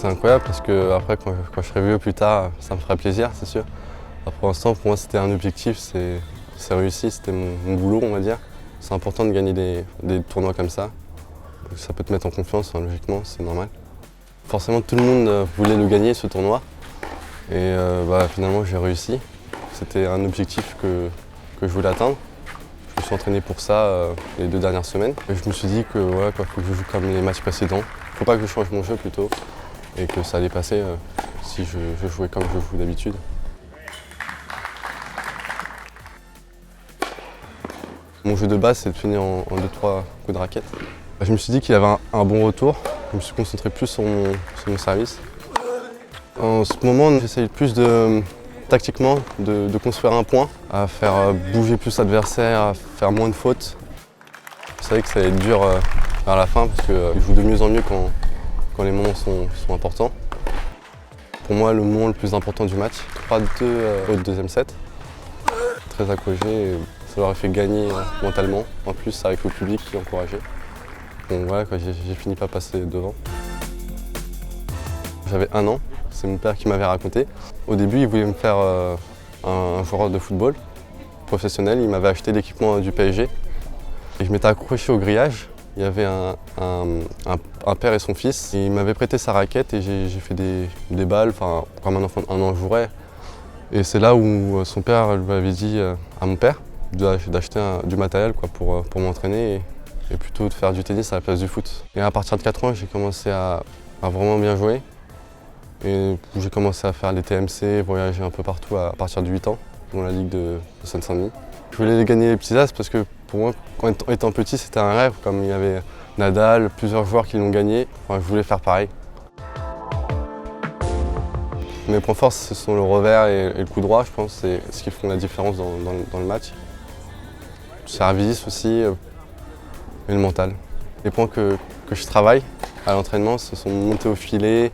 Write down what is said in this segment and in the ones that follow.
C'est incroyable parce que après, quand je serai vieux plus tard, ça me fera plaisir, c'est sûr. Pour l'instant, pour moi, c'était un objectif, c'est réussi, c'était mon boulot, on va dire. C'est important de gagner des tournois comme ça. Ça peut te mettre en confiance, hein, logiquement, c'est normal. Forcément, tout le monde voulait le gagner, ce tournoi. Et finalement, j'ai réussi. C'était un objectif que je voulais atteindre. Je me suis entraîné pour ça les 2 dernières semaines. Et je me suis dit que faut que je joue comme les matchs précédents. Faut pas que je change mon jeu plutôt. Et que ça allait passer si je jouais comme je joue d'habitude. Mon jeu de base, c'est de finir en 2-3 coups de raquette. Je me suis dit qu'il y avait un bon retour. Je me suis concentré plus sur mon service. En ce moment, j'essaye plus tactiquement de construire un point, à faire bouger plus l'adversaire, à faire moins de fautes. C'est vrai que ça va être dur vers la fin parce que je joue de mieux en mieux quand les moments sont importants. Pour moi, le moment le plus important du match, 3-2 au deuxième set. Très accroché, ça leur a fait gagner mentalement, en plus avec le public qui encourageait. Donc voilà, j'ai fini par passer devant. J'avais 1 an, c'est mon père qui m'avait raconté. Au début, il voulait me faire un joueur de football professionnel. Il m'avait acheté l'équipement du PSG. Et je m'étais accroché au grillage. Il y avait un père et son fils. Il m'avait prêté sa raquette et j'ai fait des balles, comme un enfant d'1 an jouerait. Et c'est là où son père lui avait dit à mon père d'acheter du matériel pour m'entraîner et plutôt de faire du tennis à la place du foot. Et à partir de 4 ans, j'ai commencé à vraiment bien jouer. Et j'ai commencé à faire des TMC, voyager un peu partout à partir de 8 ans, dans la ligue de Seine-Saint-Denis. Je voulais gagner les petits as parce que pour moi, étant petit, c'était un rêve. Comme il y avait Nadal, plusieurs joueurs qui l'ont gagné, je voulais faire pareil. Mes points forts, ce sont le revers et le coup droit, je pense. C'est ce qui font la différence dans le match. Le service aussi et le mental. Les points que je travaille à l'entraînement, ce sont monter au filet,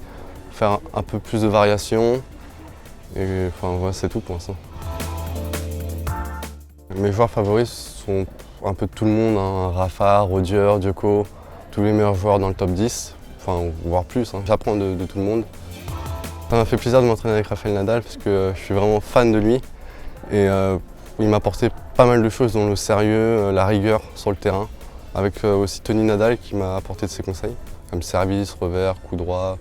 faire un peu plus de variations. Et c'est tout pour l'instant. Mes joueurs favoris sont un peu tout le monde, hein. Rafa, Roger, Djoko, tous les meilleurs joueurs dans le top 10, voire plus. Hein. J'apprends de tout le monde. Ça m'a fait plaisir de m'entraîner avec Rafael Nadal parce que je suis vraiment fan de lui. Et il m'a apporté pas mal de choses, dont le sérieux, la rigueur sur le terrain. Avec aussi Tony Nadal qui m'a apporté de ses conseils, comme service, revers, coup droit,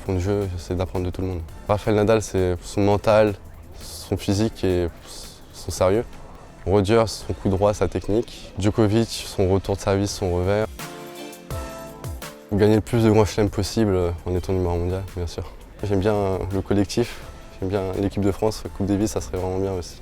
fond de jeu, j'essaie d'apprendre de tout le monde. Rafael Nadal, c'est son mental, son physique et son sérieux. Roger, son coup droit, sa technique. Djokovic, son retour de service, son revers. Gagner le plus de grands chelems possible en étant numéro 1 mondial, bien sûr. J'aime bien le collectif, j'aime bien l'équipe de France, Coupe Davis, ça serait vraiment bien aussi.